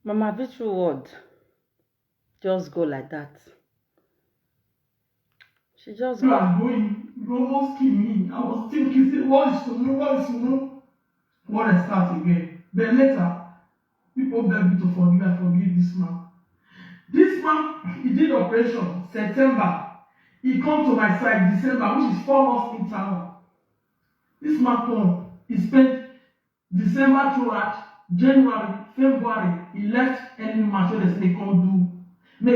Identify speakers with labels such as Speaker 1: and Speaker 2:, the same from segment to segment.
Speaker 1: Mama Victory word just go like that. She just
Speaker 2: You
Speaker 1: go.
Speaker 2: are going, you almost kill me. I was thinking, say, what is to know? What is to know? What I start again. Then later, people beg me to forgive. I forgive this man. This man, he did operation September. He come to my side December, which is 4 months internal. This man come. He spent December throughout, January, February. He left any man so they say they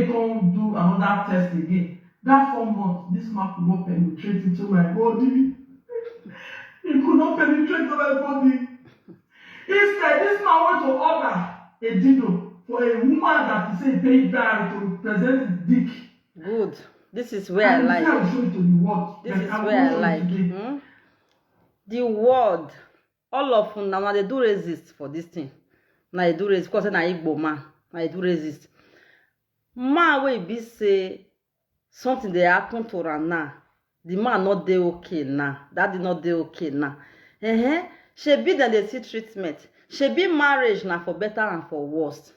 Speaker 2: can't do another test again. That 4 months, this man could not penetrate into my body. He could not penetrate into my body. Instead, this man went to order a dildo for a woman that he said paid diary to present his dick.
Speaker 1: Good. This is where I like.
Speaker 2: I will show it to the world.
Speaker 1: This is where I like. The word, all of them now they do resist for this thing. Now they do resist because na Igbo man. Now they do resist. Man wey be say something dey happen to am now. The man not dey okay now. That did not dey okay now. Shebi dem dey see treatment. Shebi marriage na for better and for worse.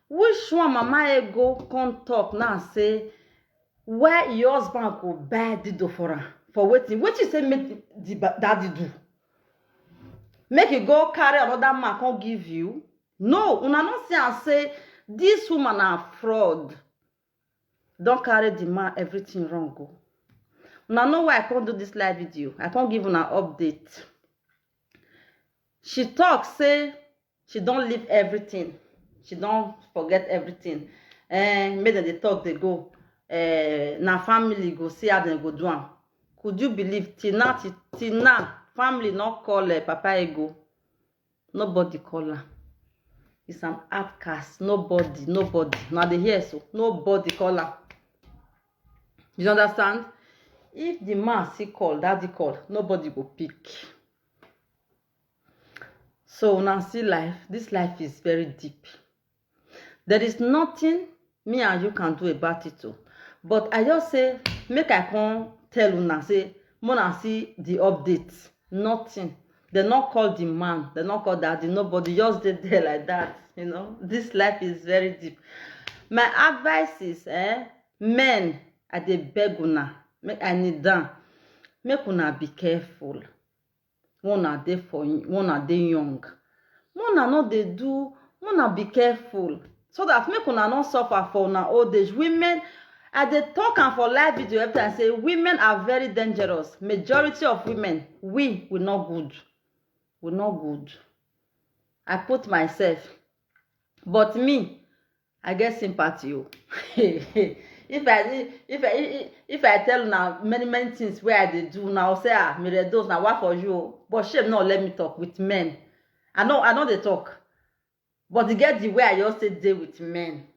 Speaker 1: Which one Mama Ego come talk now say where your husband go buy dildo for am for wetin? Wetin say make the daddy do? Make you go carry another man come give you? No, una no see am say this woman na fraud. Don't carry the man everything wrong go. Una know why I can't do this live video. I can't give una update. She talk say she don't leave everything. She don't forget everything. Make them they talk they go. Na family go see how they go do am. Could you believe till now family not call Papa Ego? Nobody call her. It's an outcast. Nobody. Now they hear so. Nobody call her. You understand? If the man see call, daddy call, nobody go pick. So now see life. This life is very deep. There is nothing me and you can do about it too. But I just say, make I come tell una say, Mona see the updates. Nothing. They not call the man. They not call daddy. Nobody just did there like that. You know, this life is very deep. My advice is, men, I dey beg una, make I need down. Make una be careful. Una dey young. Una no dey do. Una be careful. So that make una not suffer for una old age. Women, I dey talk and for live video every time say women are very dangerous. Majority of women, we not good. We not good. I put myself. But me, I get sympathy. If I tell now many things where I dey do now, say Edos now what for you? But shame not let me talk with men. I know they talk. But they get the way I just say dey with men.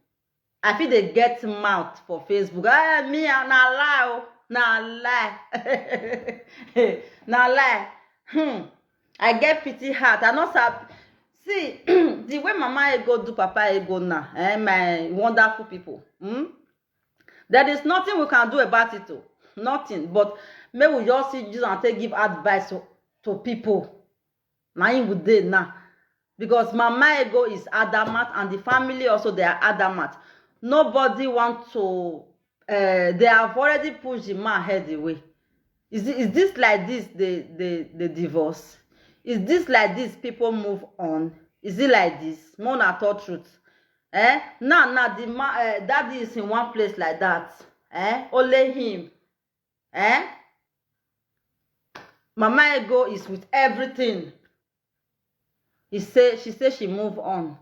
Speaker 1: I feel they get mouth for Facebook. Me na lie, na lie, na lie. I get pity heart. I not see the way Mama Ego do Papa Ego now. My wonderful people. There is nothing we can do about it too. Nothing. But maybe we just see Jesus and take give advice to people. Now in would they now. Because Mama Ego is adamant and the family also they are adamant. Nobody want to they have already pushed the man head away. Is this like this the divorce? Is this like this people move on? Is it like this? More not all truth. Now the man daddy is in one place like that. Only him. Mama Ego is with everything. She say she move on.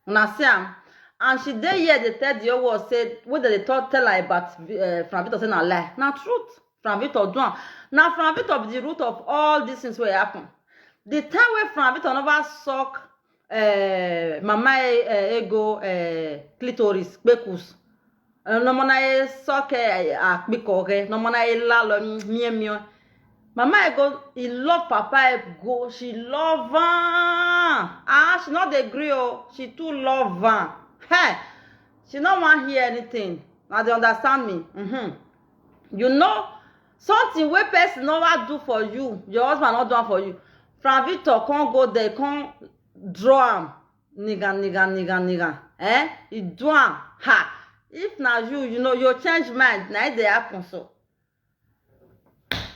Speaker 1: Una see am, and she dey here dey tell the whole world say wey they tell her about Frank Victor say na lie. Na truth. Frank Victor do am. Na Frank Victor be the root of all these things wey happen. The time wey Frank Victor never suck Mama Ego clitoris pekus. No mona suck akpikore. No mona la lo mie. Mama Ego, he love Papa Ego. She love her. She not agree. She too love her. Hey, she not want hear anything. Now they understand me. You know, something where person never do for you, your husband not do for you. Frank Victor can't go there, can't draw him. nigga. You do am. Ha. If na you know, you change mind. Now they happen so.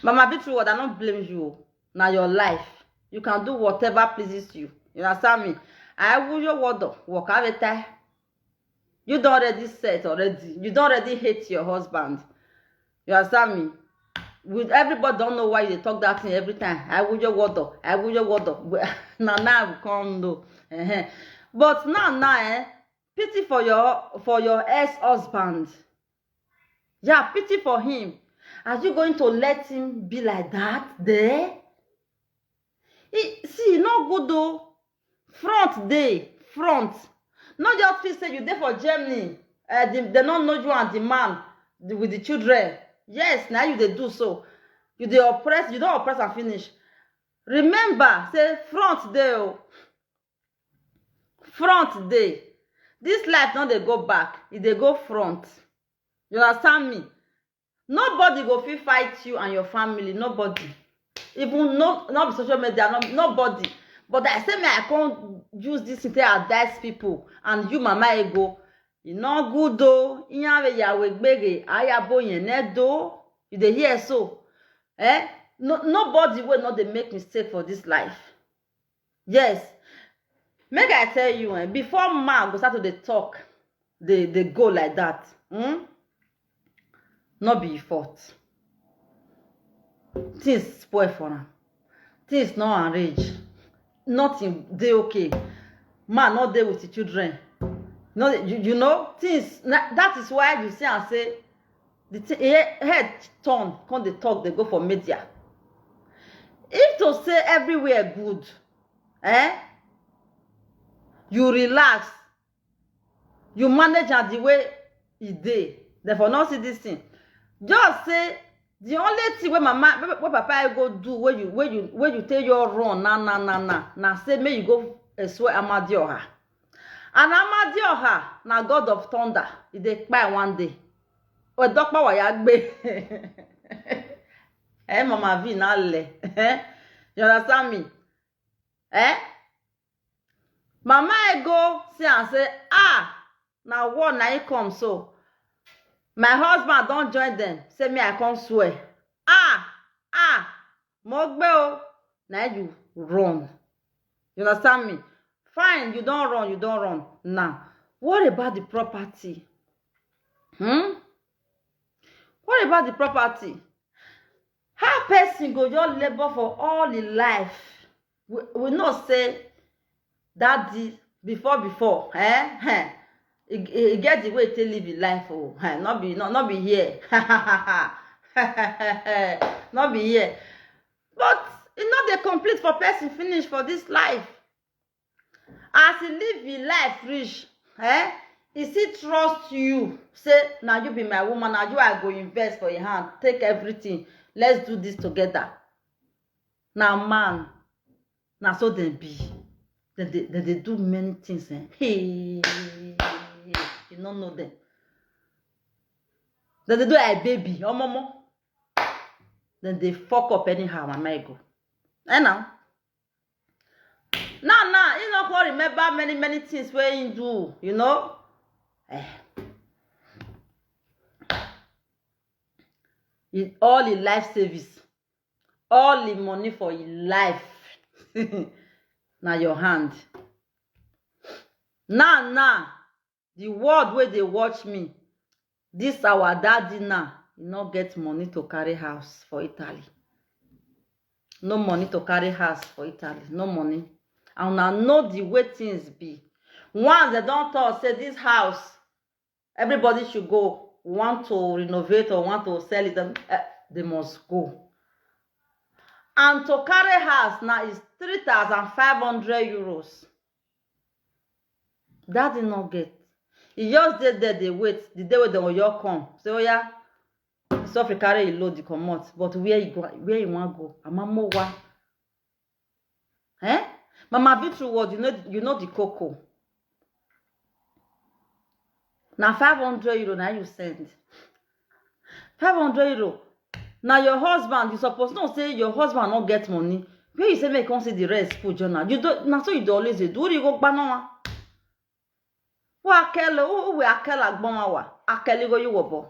Speaker 1: Mama, be true, I don't blame you. Now your life. You can do whatever pleases you. You understand me? I will your word work out it. You don't already set already. You don't already hate your husband. You understand me? With everybody don't know why you talk that thing every time. I will your word. I will your word. Now we come know. But now, pity for your ex-husband. Yeah, pity for him. Are you going to let him be like that there? See, no good though. Front. Not just feel say you there for Germany. They don't know you and the man with the children. Yes, now you they do so. You they oppress, you don't oppress and finish. Remember, say front day. Oh. Front day. This life don't they go back. If they go front. You understand me? Nobody go fit fight you and your family. Nobody. Even not be social media. Nobody. But I say me I can't use this to advise people. And you mama ego. You not good though. Inyawe yawe gbege. Ayabo yene do. You dey hear so. Nobody will not they make mistake for this life. Yes. Make I tell you, before man go start to dey talk, they go like that. Not be your fault. Things spoil for them. Things not arrange. Nothing they okay. Man not there with the children. No, you know things. That is why you see and say the head turn. Come they talk. They go for media. If to say everywhere good, you relax. You manage at the way it dey. Therefore, not see this thing. Just say the only thing where papa go do where you take your run na say may you go swear Amadioha. And Amadioha na God of thunder. He dey kpai one day. O dokpa wa ya gbe. Mama V na le. You understand me? Mama go see and say now what na it come so. My husband don't join them. Say me I can't swear. Mogbe now you run. You understand me? Fine, you don't run. Now, what about the property? What about the property? How person go your labor for all the life? We not say that before. It get the way to live your life. Oh, not be here. Not be here. But it's not the complete for person finish for this life. As he live your life rich, he still trust you. Say, now you be my woman, now you are going to invest for your hand. Take everything. Let's do this together. Now, man, now so they be. They do many things. Hey. You don't know them. Then they do a baby, momo. Then they fuck up anyhow, mama go. Now, you not gonna remember many things where you do, you know. All the life service, all the money for your life, now your hand. Now. The world where they watch me, this our daddy now, you not get money to carry house for Italy. No money to carry house for Italy. No money. And I know the way things be. Once they don't talk, say this house, everybody should go. Want to renovate or want to sell it, they must go. And to carry house now is 3,500 euros. That did not get. He just did there, they wait. The day when they will come. Say, oh yeah, so if carry a load, you come out. But where you want to go? Mama, what? Mama, be true word, you know the cocoa. Now 500 euro, now you send. 500 euro. Now your husband, you supposed not say your husband not get money. Where you say make come see the rest put journal. You don't. Now so you do always do. You go banana. Wa akele we akele agbon wa akele go yuwobo.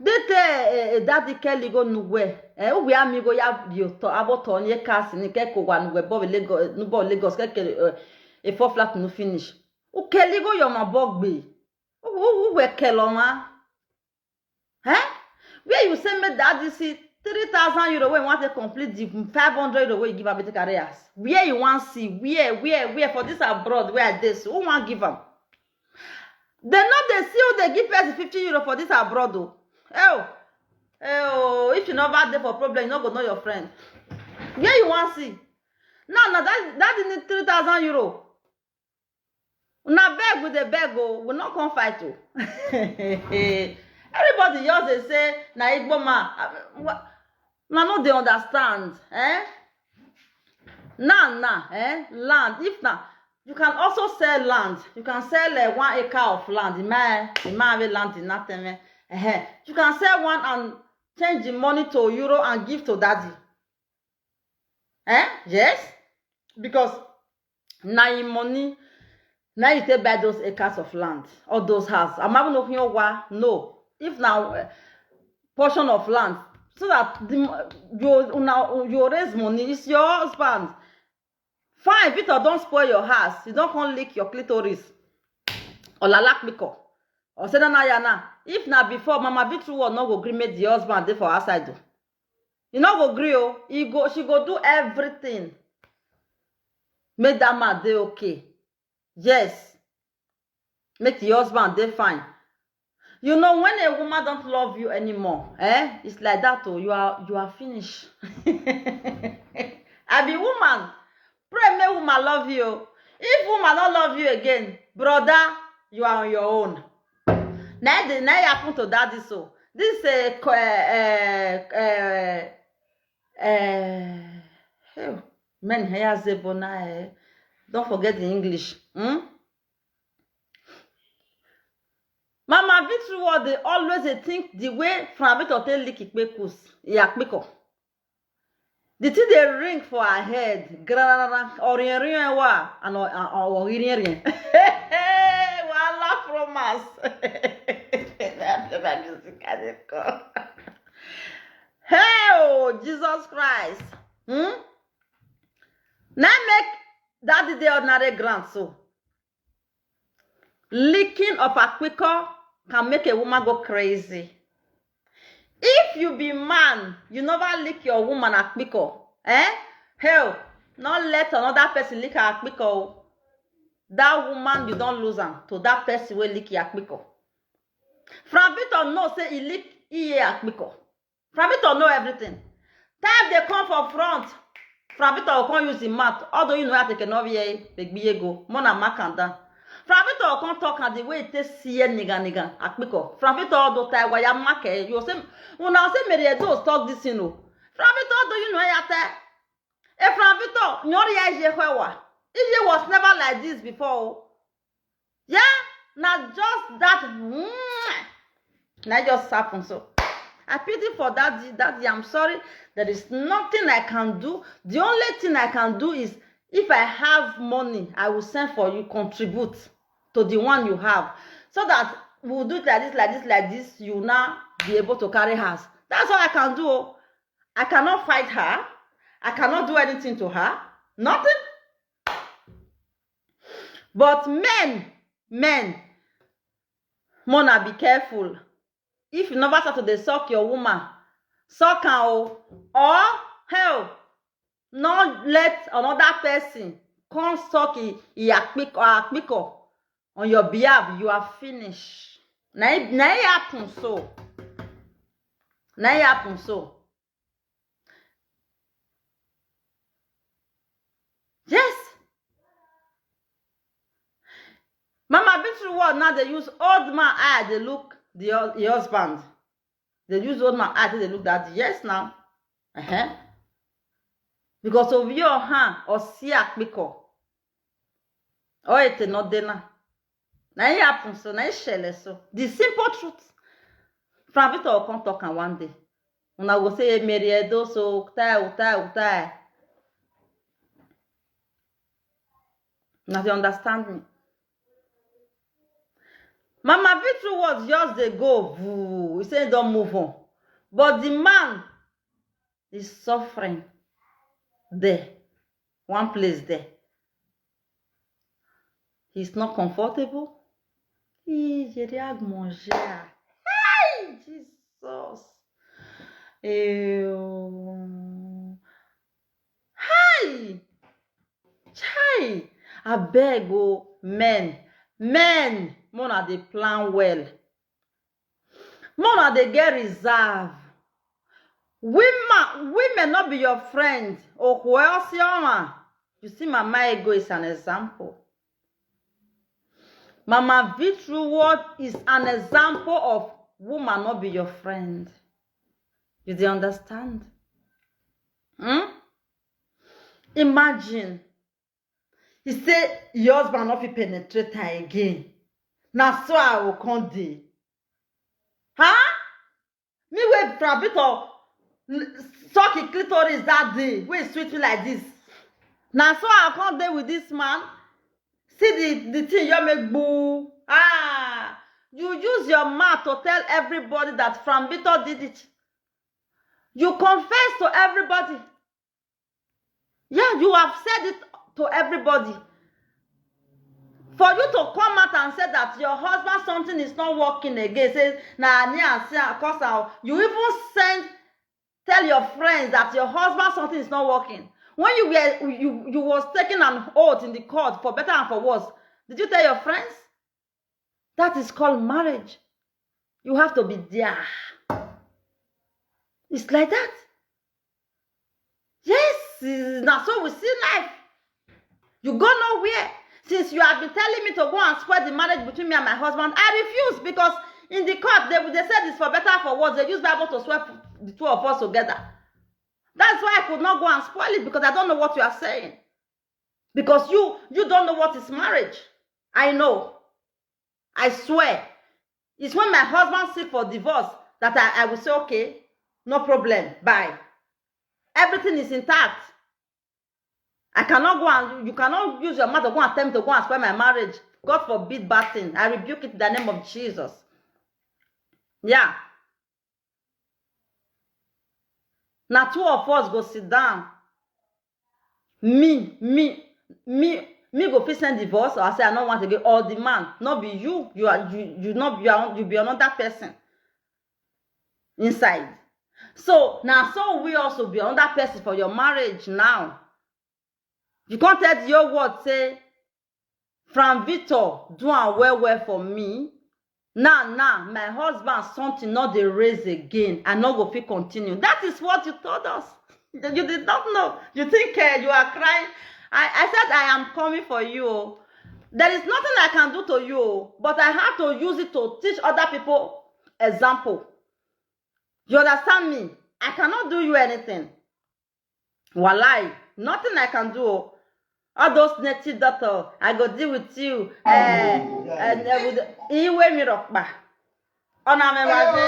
Speaker 1: Dete daddy Kelly go nugwe. We amigo ya bioto aboto nye kasi ni keko wa nugwe bo Lagos nubo Lagos keke e 4 flat no finish. U Kelly go yo ma bogbe. We keloma. Where you say me daddy see 3,000 euro when you want to complete the 500 euro where you give up the careers. Where you want see where for this abroad where this who want give them? They not they see who they give us 50 euro for this abroad though. If you never there for problem, you not go know your friend. Where you want see? No, that need 3,000 euro. Now beg with the beg, we not come fight you. Everybody just they say, na Igbo man. No, they understand. Land. If now, you can also sell land. You can sell 1 acre of land. The man have land in nothing. You can sell one and change the money to euro and give to daddy. Yes, because now your money, now you take buy those acres of land or those houses. I'm not looking over. No, if now portion of land, so that you raise money, it's your husband. Fine, Peter, don't spoil your house. You don't come lick your clitoris or lalak miko or say na yana. If na before Mama Bitru will not go agree make the husband there for outside do. You not go agree oh. She go do everything. Make that man dey okay. Yes. Make the husband dey fine. You know when a woman don't love you anymore, it's like that oh. You are finished. I be woman. Pray make woman love you. If woman don't love you again, brother, you are on your own. Now happen to daddy so. This men here zebona. Don't forget the English. Mama Vitru they always think the way from a bit of lick ikpekus. Yakpeko. The thing they ring for her head. Orien wa and orien. Wala from us. Hey, oh, Jesus Christ. Now make that the ordinary grant so. Licking of a quicker can make a woman go crazy. If you be man, you never lick your woman a quicker. Hell, not let another person lick her quicker. That woman, you don't lose her to that person will lick your quicker. From Victor know say he lick a quicker. From Victor know everything. Time they come for front. From Victor will come use the mouth. Although you know how to take another big go. Mona makanda. From Victor will come talk and the way it see nigga a quicker. From Victor do tie why you make you say when I say Edos talk this you know. From Victor do you know yate? If from Victor nyori je hwewa. It was never like this before. Yeah, not just that. Now just happen so. I pity for daddy. I'm sorry. There is nothing I can do. The only thing I can do is if I have money, I will send for you, contribute to the one you have. So that we'll do it like this. You now be able to carry hers. That's all I can do. I cannot fight her. I cannot do anything to her. Nothing. But men, Mona, be careful. If you never start to suck your woman, suck her or hell, not let another person come suck a on your behalf. You are finished. Now it happen so. Now it happen so. Yes. Mama Bitru word now they use old man eye, they look the husband. They use old man eye, they look that. Yes now. Because of your hand or see a quicker. Oh, it's not dinner. Now it happens so, now it shell so. The simple truth. From it all come talk and one day. When I will say Edos so utai. Now you understand me. Mama Victory was just the go. He said, don't move on. But the man is suffering there. One place there. He's not comfortable. Hey, Jesus. Hi. Chai. I beg, oh, men, Mona they plan well. Mona they get reserve. Women not be your friend. Oh, who else you see, Mama Ego is an example. Mama Victory word is an example of woman not be your friend. You do understand? Imagine. He said your husband not be penetrate her again. Now so I will come dey. Huh? Me wait for a bit of suck a clitoris that day. Wait sweet me like this. Now so I come dey with this man. See the thing you make boo. You use your mouth to tell everybody that Frank Victor did it. You confess to everybody. Yeah, you have said it to everybody. For you to come out and say that your husband something is not working again, say you even tell your friends that your husband something is not working. When you was taking an oath in the court for better and for worse, did you tell your friends? That is called marriage. You have to be there. It's like that. Yes, now so we see life. You go nowhere. Since you have been telling me to go and spoil the marriage between me and my husband, I refuse, because in the court they said it's for better and for worse. They use Bible to swear the two of us together. That's why I could not go and spoil it, because I don't know what you are saying. Because you don't know what is marriage. I know. I swear. It's when my husband seek for divorce that I will say, okay, no problem, bye. Everything is intact. I cannot go and, you cannot use your mouth to go and attempt to go and spoil my marriage. God forbid bad thing. I rebuke it in the name of Jesus. Yeah. Now two of us go sit down. Me go fit send divorce, or I say I don't want to get all the man. Not be you. You be another person inside. So now so we also be another person for your marriage now. You can't tell your word say Frank Victor do and well for me. Now my husband something not the raise again. I not go fit continue. That is what you told us. You did not know. You think you are crying. I said I am coming for you. There is nothing I can do to you, but I have to use it to teach other people example. You understand me? I cannot do you anything. Walai, nothing I can do. All those native doctors, I go deal with you. Iwe mi rokba. Ona me waje.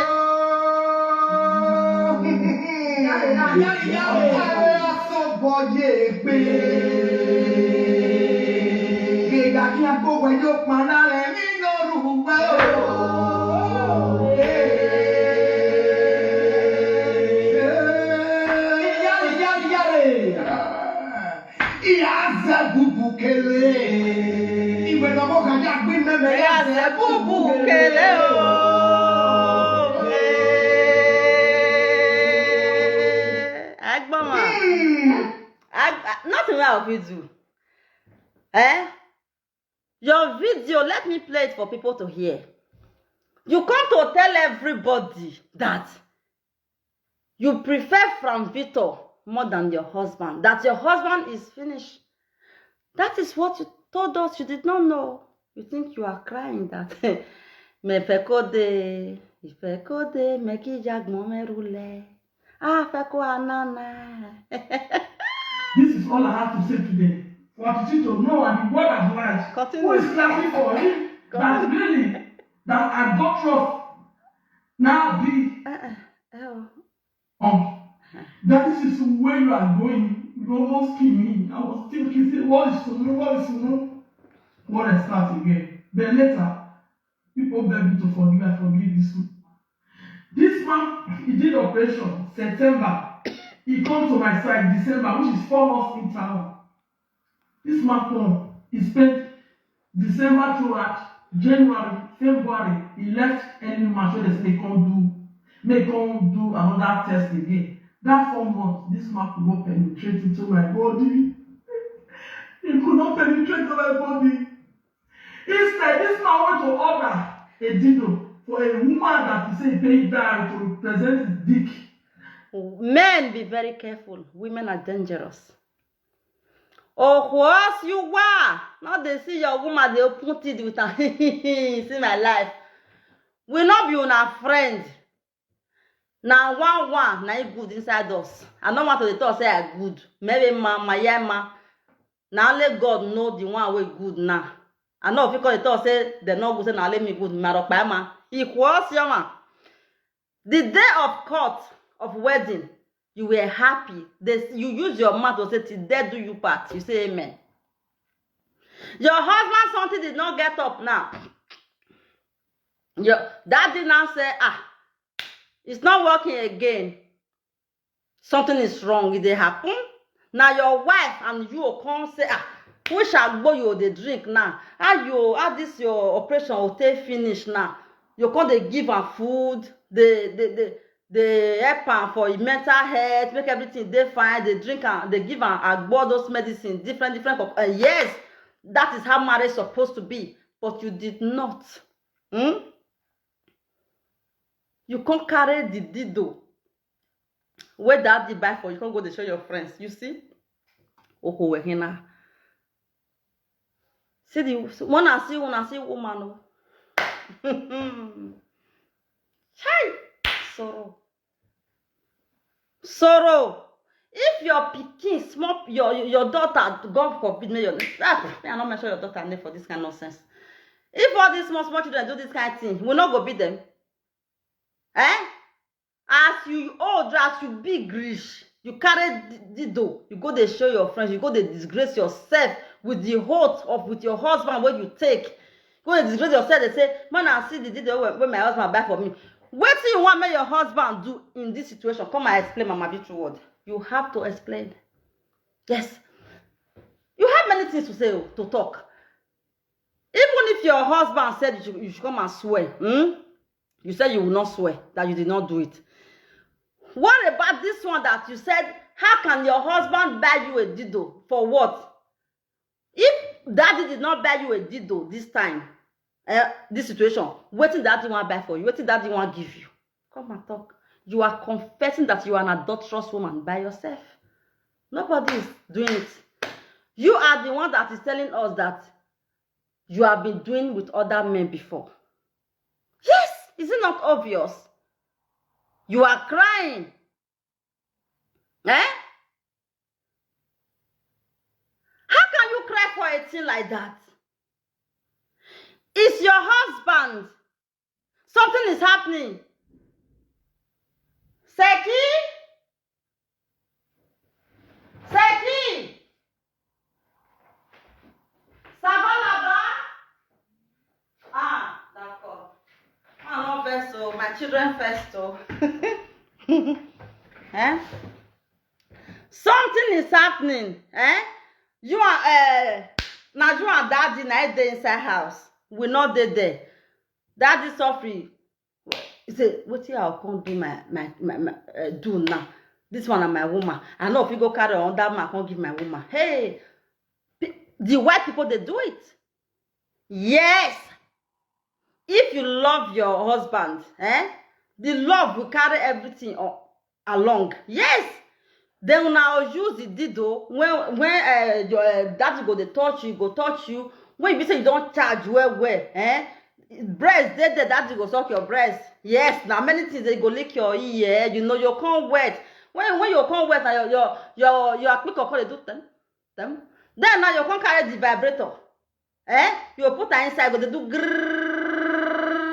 Speaker 1: Nothing else you do. Your video, let me play it for people to hear. You come to tell everybody that you prefer Frank Victor more than your husband. That your husband is finished. That is what you told us. You did not know. You think you are crying that me fekode meki jagmo merule. Feko anana.
Speaker 2: This is all I have to say today. For you to know and the word of life. Who is clapping for him? That really, that I got off. Now be. That this is where you are going. You almost kill me. I was thinking, say, what is to know? What I start again. Then later, people People beg me to forgive. I forgive this man. This man, he did operation September. He come to my side December, which is 4 months in town. This man come. He spent December throughout January, February. He left early March so they may come do another test again. That 4 months, this man could not penetrate into my body. He could not penetrate into my body. Instead, this man went to order a dildo for a woman that he said paid diary to represent his dick.
Speaker 1: Men, be very careful. Women are dangerous. Oh, what you were? Now they see your woman, they put it with her. See my life. We not be on our friend. Now one, now you good inside us. I don't want to talk say I good. Maybe my yama. Now only God know the one way good now. I know because they talk say they not good, say now let me good. Marokpama. Equals yama. The day of court of wedding, you were happy. You use your mouth to say till death do you part. You say amen. Your husband something did not get up now. Your daddy now say it's not working again. Something is wrong. It happen. Now your wife and you come say we shall go you the drink now. How this your operation will take finish now. You come they give her food. They help her for mental health, make everything they fine. They drink and they give her those medicine, different. Yes, that is how marriage is supposed to be. But you did not. You can't carry the dildo. Where that you buy for, you can't go to show your friends. You see? See the when I see woman. Hey, sorrow. If your pikin small, your daughter, God forbid me, I not mention your daughter name for this kind of nonsense. If all these small children do this kind of thing, we not go beat them. As you old, as you big rich, you carry dildo, you go to show your friends, you go to disgrace yourself with the oath with your husband when you take. Go to disgrace yourself, they say, man, I see the dildo when my husband buy for me. What do you want your husband do in this situation? Come and explain, Mama, be true word. You have to explain. Yes. You have many things to say, to talk. Even if your husband said you should come and swear, you said you will not swear, that you did not do it. What about this one that you said, how can your husband buy you a dildo? For what? If daddy did not buy you a dildo this time, this situation, what did daddy want to buy for you? What did daddy want to give you? Come and talk. You are confessing that you are an adulterous woman by yourself. Nobody is doing it. You are the one that is telling us that you have been doing with other men before. Yes, is it not obvious? You are crying. How can you cry for a thing like that? It's your husband. Something is happening. Seki? Sabalaba? D'accord. I love so my children first. Something is happening. You are now you and daddy night day inside house. We not there. Daddy suffering. He said, what I'll come do my do now. This one and my woman. I know if you go carry on that man, I can't give my woman. Hey, the white people, they do it. Yes. If you love your husband, the love will carry everything along. Yes. Then now use the dildo when your daddy go to touch you, go touch you. When you say you don't charge well, breast, daddy go suck your breast. Yes, now many things they go lick your ear. You know you can't wet. When you can't wet, now your quick or call it do them. Then now you can't carry the vibrator. You put her inside, go they do grrrr.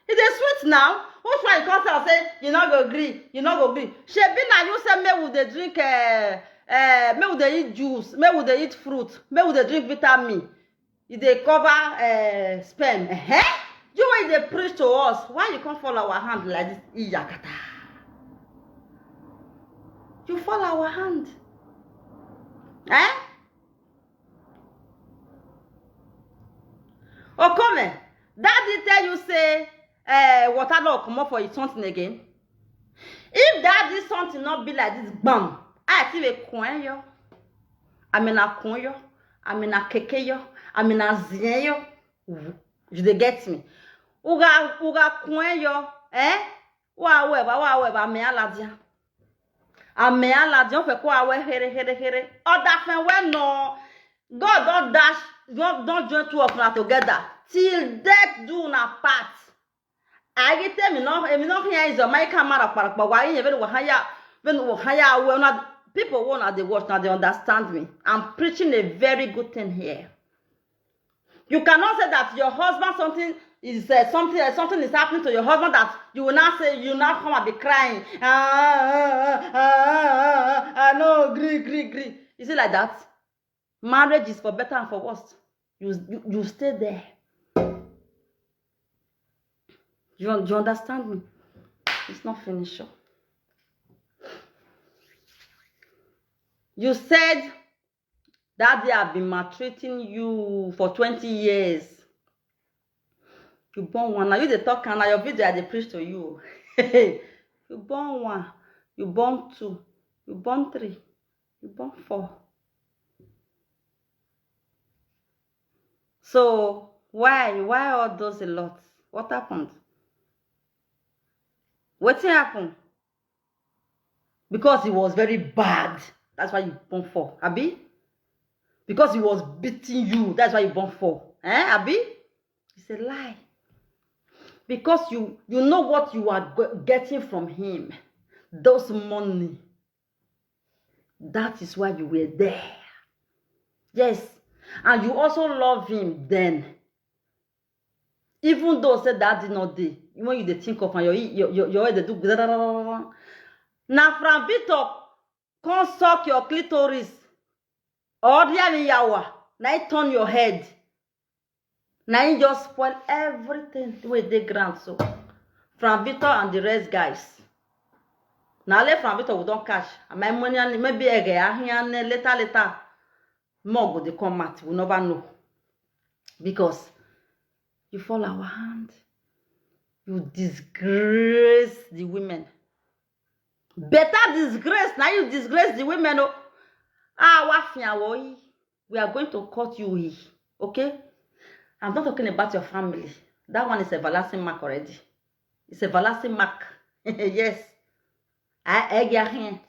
Speaker 1: It is sweet now. Who's why you can't say you not go agree? You not go agree. She be now you say me with the drink me with the eat juice, me with the eat fruit, me with the drink vitamin. If they cover sperm, You when they preach to us, why you can't follow our hand like this? Iyakata. You follow our hand. Eh? Oh, come. Daddy tell you say, water not come up for you something again. If daddy something not be like this, bam, I see a coin yo. I mean a coin yo. I mean a keke yo. I mean a zien yo. You get me? Uga coin yo, eh? Wa weba, me aladia. A me aladia, fait quoi, we here. Oh, that fin, we no. God don't dash, don't join two of them together. Till death do not part. I get them, here is a my camera park, but why you even hire, well, not people won't at the watch now, they understand me. I'm preaching a very good thing here. You cannot say that your husband something is something is happening to your husband that you will not say, you now come and be crying. No, agree. Is it like that? Marriage is for better and for worse. You stay there. You understand me? It's not finished. You said that they have been maltreating you for 20 years. You born one. Now you the talk and now your video they preach to you. You born one. You born two. You born three. You born four. So why all those a lot? What happened? What happened? Because he was very bad. That's why you born four. Abi? Because he was beating you. That's why you born four. Abi? It's a lie. Because you know what you are getting from him. Those money. That is why you were there. Yes. And you also love him then. Even though said that did not do. When you think of your head do. Now from Victor, come suck your clitoris. Or the yawa. Now you turn your head. Now you just spoil everything the way they grant so. From Victor and the rest guys. Now let from Victor we don't cash. My money maybe again later. More go they come out. We never know. Because you fall our hand. You disgrace the women. Better disgrace. Now you disgrace the women. We are going to cut you. Okay? I'm not talking about your family. That one is a everlasting mark already. It's a everlasting mark. Yes. I get here.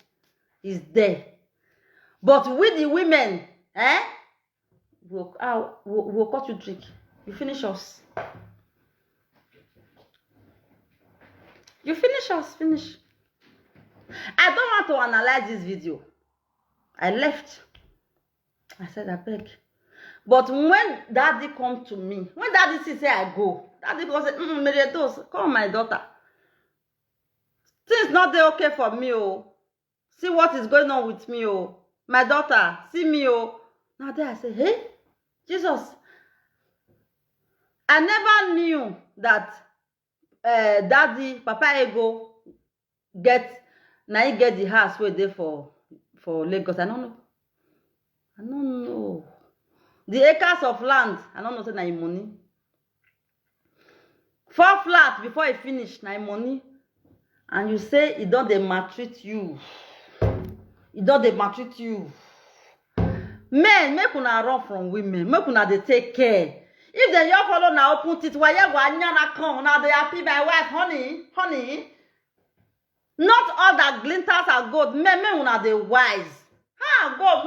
Speaker 1: It's there. But with the women, we'll cut you drink. You finish us. You finish us. Finish. I don't want to analyze this video. I left. I said, I beg. But when daddy come to me, when daddy say I go, daddy goes say, Edos, come my daughter. Things not there okay for me, oh. See what is going on with me, oh. My daughter, see me, oh. Now there I say, hey, Jesus. I never knew that daddy, Papa Ego, now he get the house where they for Lagos. I don't know. The acres of land, I don't know say na him money. 4 flats before he finish, na him money. And you say he don't they maltreat you. He don't they maltreat you. Men, make una run from women. Make una they take care. If they your follow now open it, why you go anyana come? Now they happy my wife, honey. Not all that glinters are gold. Men una they wise. God,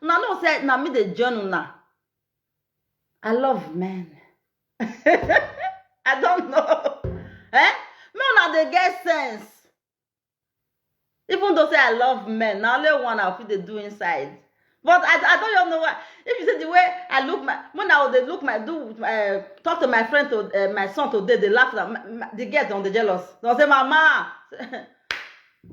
Speaker 1: now no say na me the journal now. I love men. I don't know. Men they get sense. Even though say I love men, now only one I feel they do inside. But I don't even know why. If you see the way I look, talk to my friend, to my son today, they laugh. They get on the jealous. They say, Mama,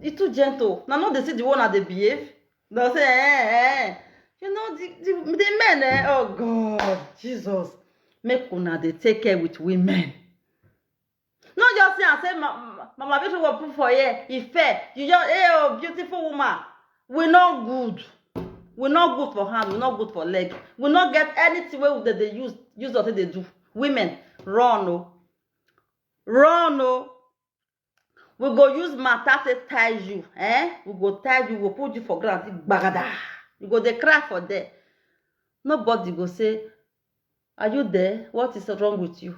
Speaker 1: it's too gentle. Now they see the one how they behave. They say, You know, the men, oh God, Jesus. Make una they take care with women. just see and say, Mama Bishop will put for here. It's fair. You just, hey, oh, beautiful woman. We're not good. We're not good for hand. We're not good for leg. We not get anything where they use what they do. Women, run, oh. Run, oh. We go use matter to tie you. We go tie you, we put you for ground. Bagada. You go they cry for there. Nobody go say, are you there? What is wrong with you?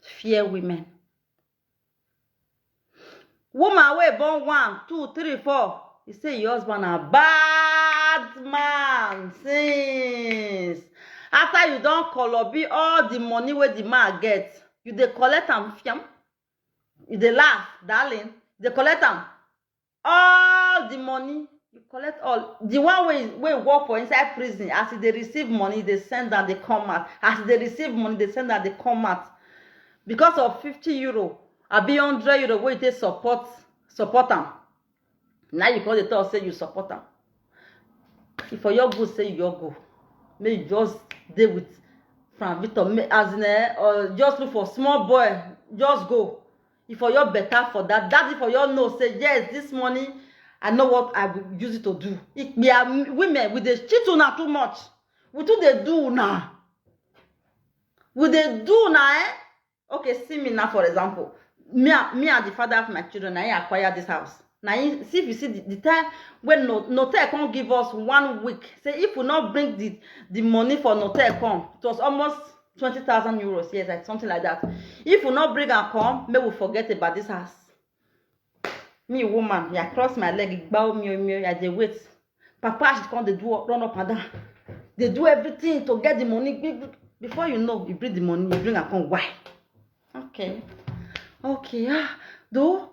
Speaker 1: Fear women. Woman wey born 1, 2, 3, 4. You say your husband a bad man since. After you don't be all the money where the man get, you dey collect am fiam. You dey laugh, darling. They collect am. All the money, you collect all. The one wey work for inside prison, as they receive money, they send and they come out. As they receive money, they send and they come out. Because of 50 euro, I be 100 euro wey they support am. Now you call the talk say you support am. If for your good say your go, may you just deal with Frank Victor as in or just look for small boy, just go. If for your better for that, that if for your no say yes, this money I know what I will use it to do. It be women with the cheat una too much. We do they do now. We they do now. Okay, see me now for example. Me and the father of my children, I acquired this house. Now, see if you see the time when Notaire can't give us 1 week. Say if we not bring the money for Notaire come, it was almost 20,000 euros. Yes, like something like that. If we not bring and come, may we forget about this house. Me woman, I cross my leg, bow me, I dey wait. Papa she come they do run up and down. They do everything to get the money. Before you know, you bring the money, you bring and come. Why? Okay. Do.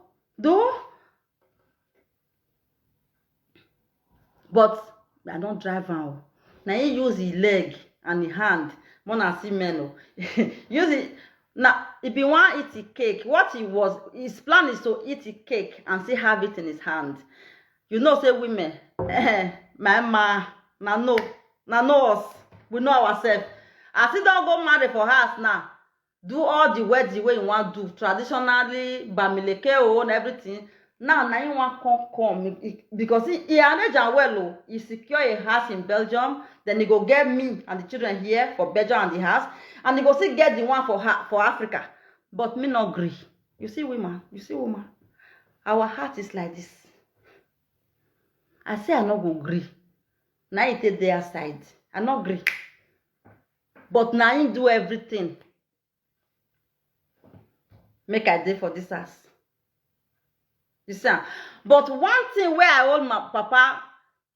Speaker 1: But I don't drive now. Now he use his leg and his hand. More than see men. Use it. Now, if he want eat cake, his plan is to eat a cake and still have it in his hand. You know, say women, my ma, know us. We know ourselves. As he don't go marry for house now, do all the words the way you want to do. Traditionally, bamileke and everything. Now you want come because he arrange well. He secure a house in Belgium. Then he go get me and the children here for Belgium and the house, and he go still get the one for Africa. But me not agree. You see, woman. Our heart is like this. I say I not go agree. Now you take their side. I not agree. But now you do everything. Make I dey for this house. You see, but one thing where I hold my papa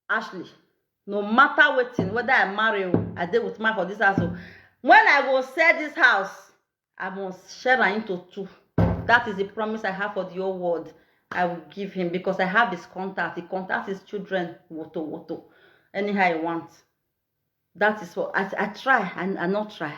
Speaker 1: Ashley, no matter what thing, whether I marry or I dey with man for this house, when I go sell this house, I must share it into 2. That is the promise I have for the whole world. I will give him because I have his contact. He contacts his children, woto. Anyhow he wants. That is what I try and I not try.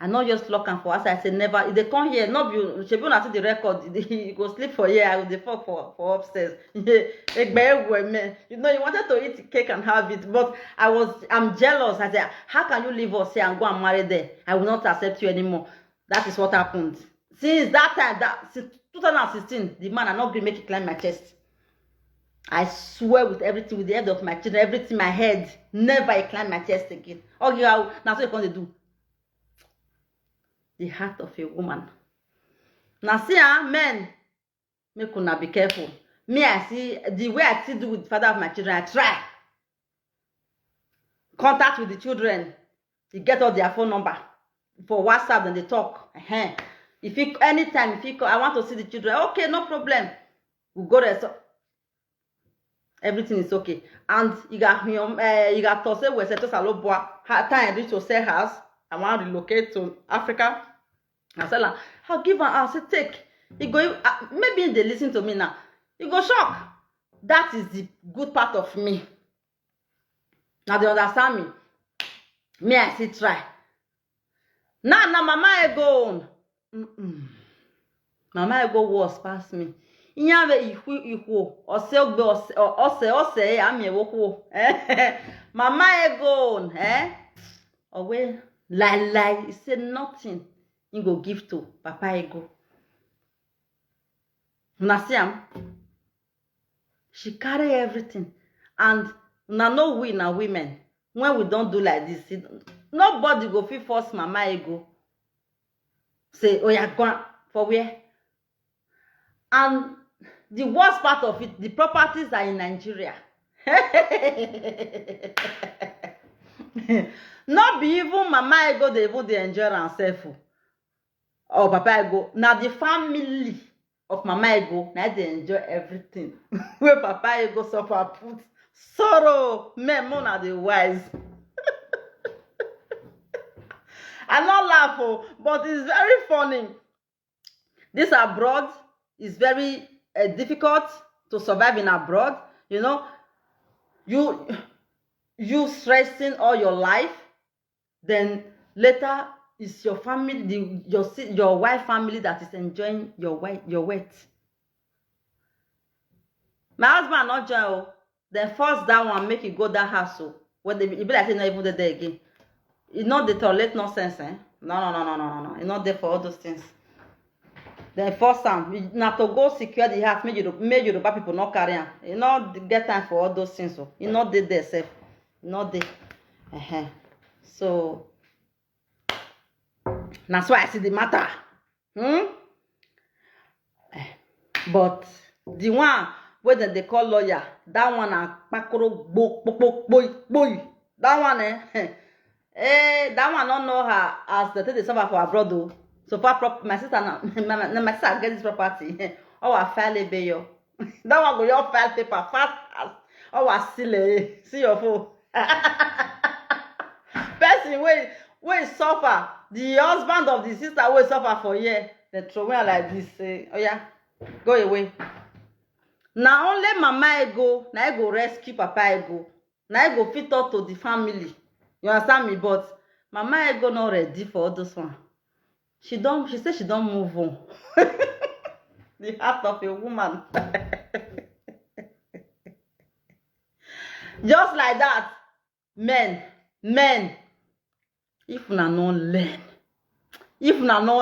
Speaker 1: I not just lock and for us. I say never. If they come here, not you. She will see the record. You go sleep for here. I will default for upstairs. You know, you wanted to eat cake and have it, but I'm jealous. I said, how can you leave us here and go and marry there? I will not accept you anymore. That is what happened. Since that time, since 2016, the man I not going to make it climb my chest. I swear with everything, with the head of my children, everything, my head, never climb my chest again. Okay, now so you going to do. The heart of a woman. Now see, men, make una be careful. Me, I see the way I still do with the father of my children. I try contact with the children. You get all their phone number for WhatsApp, and they talk. If you anytime, if you call, I want to see the children. Okay, no problem. We go there. So everything is okay. And you got to say we settle saloboa. Time reach to sell house. I want to relocate to Africa. I said, I'll give her. I say, take. He go. Maybe they listen to me now. You go shock. That is the good part of me. Now they understand me. Me, I still try. Now, mama, I go on. Mama, I go worse past me. Inyawe ihu. Ose ami ewoku. Mama, I go on. Away. Lie. He said nothing. You go give to Papa Ego. Una see am? She carry everything. And una know we na women. When we don't do like this, nobody go fit force mama ego. Say, oh yeah, go for where? And the worst part of it, the properties are in Nigeria. Not be even mama ego they even dey enjoy herself. Or papa ego. Now the family of mama ego, now they enjoy everything. Where papa ego suffer put sorrow. Men more na the wise. I not laugh, but it's very funny. This abroad is very difficult to survive in abroad. You know, you stressing all your life, then later it's your family, your wife family that is enjoying your wealth. My husband not join. Then force that one make you go that house. So when they be like say not even there again. It's not the toilet nonsense, eh? No. It's not there for all those things. Then first time, now to go secure the house, make you the people not carry on. You not get time for all those things. So you not there safe. Not there. So that's why I see the matter. But the one where they call lawyer, that one a pakoro boy. That one that one don't know her as the thing they suffer for abroad though. So far, my sister my sister get this property. Oh, I file a bail. That one go your file paper fast as I see your phone. Person wey suffer, the husband of the sister wey suffer for year, they throw away like this. Say, oh yeah, go away. Now only mama ego, now I go rescue papa ego. Now I go fit up to the family. You understand me? But mama ego not ready for all those one. She said she don't move on. The heart of a woman. Just like that. Men. If una not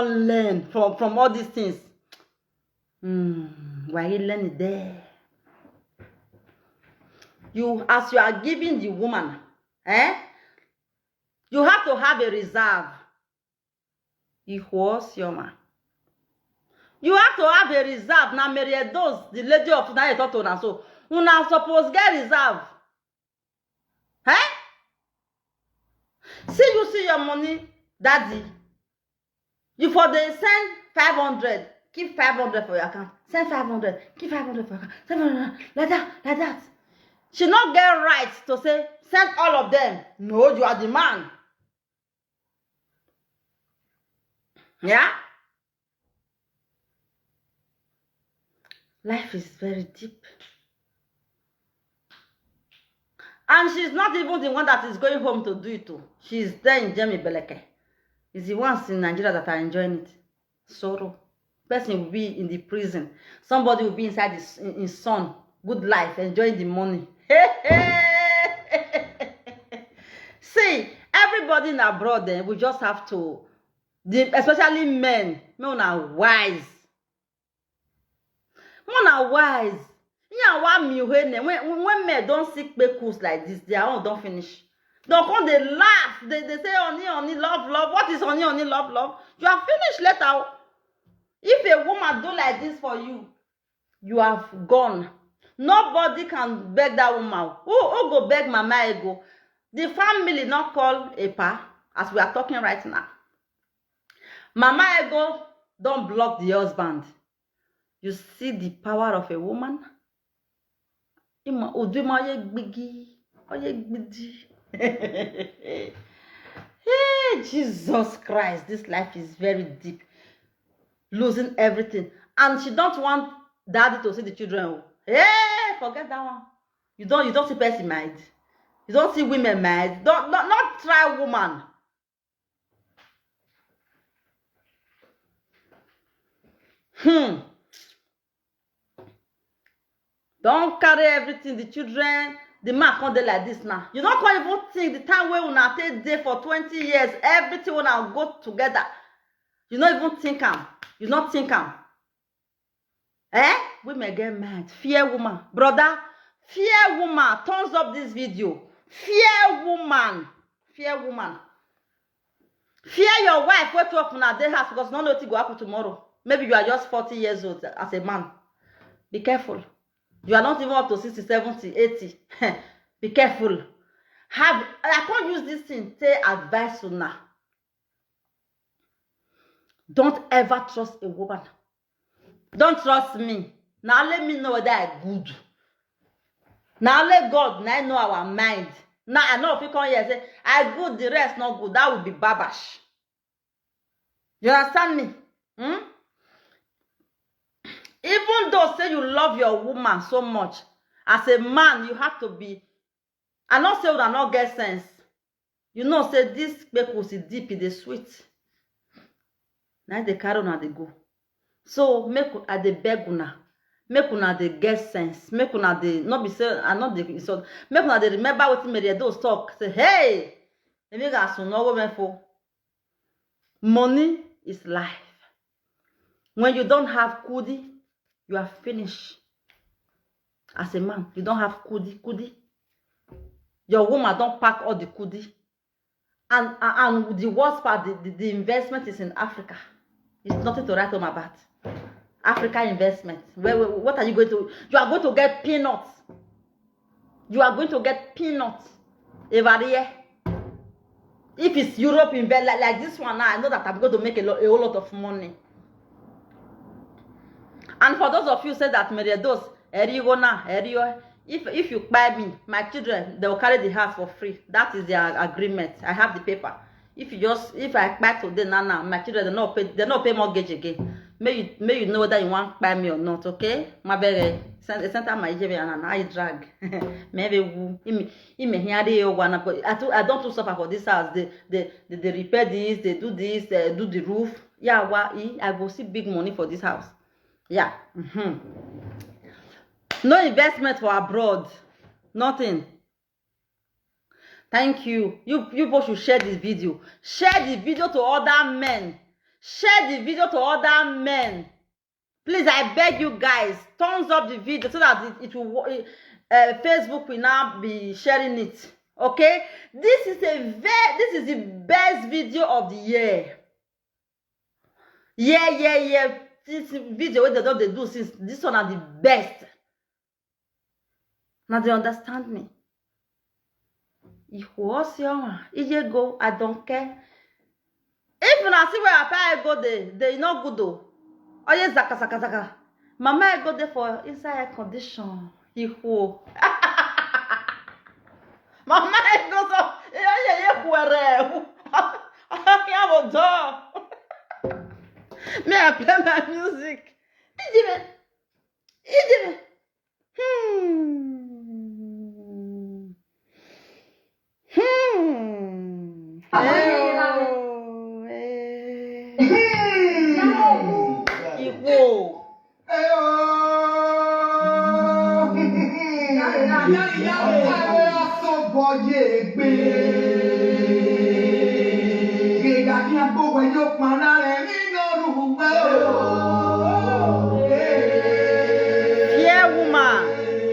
Speaker 1: learn from all these things. Why you learn it there? As you are giving the woman, you have to have a reserve. It was your man. You have to have a reserve. Now, Edos, the lady of tonight, talk to una so. Una suppose get reserve. You see your money, daddy. You for the send 500. Keep 500 for your account. Send 500. Keep 500 for your account. 700. Like that. She not get right to say, send all of them. No, you are the man. Yeah? Life is very deep. And she's not even the one that is going home to do it too. She's there in Jemi Beleke. It's the ones in Nigeria that are enjoying it. Sorrow. Person will be in the prison. Somebody will be inside his son. Good life, enjoying the money. See, everybody in abroad then we just have to, especially men are wise. Men are wise. When men don't seek pecus like this, their own don't finish. Don't come, they laugh. They say, honey, love. What is honey, love? You are finished later. If a woman do like this for you, you have gone. Nobody can beg that woman. Who go beg mama ego? The family not call a pa, as we are talking right now. Mama ego don't block the husband. You see the power of a woman? Hey, Jesus Christ, this life is very deep. Losing everything. And she don't want daddy to see the children. Hey, forget that one. You don't see person mind. You don't see women mind. Not try woman. Don't carry everything, the children, the man can't do like this now. You don't even think the time where una take day for 20 years, everything una go together. You don't even think am. You not think am. women get mad. Fear woman. Brother, fear woman. Thumbs up this video. Fear woman. Fear woman. Fear your wife. Wait up on a day house because none of it will happen tomorrow. Maybe you are just 40 years old as a man. Be careful. You are not even up to 60, 70, 80. Be careful. I can't use this thing to advise you now. Don't ever trust a woman. Don't trust me. Now let me know whether I'm good. Now let God now know our mind. Now I know if you come here and say, I good, the rest not good. That would be babash. You understand me? Even though say you love your woman so much, as a man, you have to be. I not say that not get sense. You know, say this people is deep in the sweet. Now they carry on they go. So make at the beg una. Make una the get sense. Make una the not be say I not the so make una the remember what Edos talk. Say, hey, let me guys no women for. Money is life. When you don't have kudi, you are finished. As a man, you don't have kudi. Your woman don't pack all the kudi. And the worst part, the investment is in Africa. It's nothing to write home about. Africa investment. What are you going to? You are going to get peanuts. You are going to get peanuts every year. If it's Europe invest like this one now, I know that I'm going to make a whole lot of money. And for those of you say that Edos, if you buy me, my children, they will carry the house for free. That is their agreement. I have the paper. If I buy today now, my children they not pay mortgage again. May you know whether you want to buy me or not, okay? My baby, center my JV and I drag. Maybe I don't too suffer for this house. They repair this, they do this, they do the roof. Yeah, I will see big money for this house. Yeah. No investment for abroad. Nothing. Thank you. You both should share this video. Share the video to other men. Share the video to other men. Please, I beg you guys, thumbs up the video so that it will Facebook will now be sharing it. Okay? This is the best video of the year. Yeah. This video what they do since this one are the best. Now they understand me. If what's your go, I don't care. If you see where I go there, they not good though. Oh yes, zaka. Mama I go there for inside air condition. Iho. Mama I go so me I play my music. Ijime.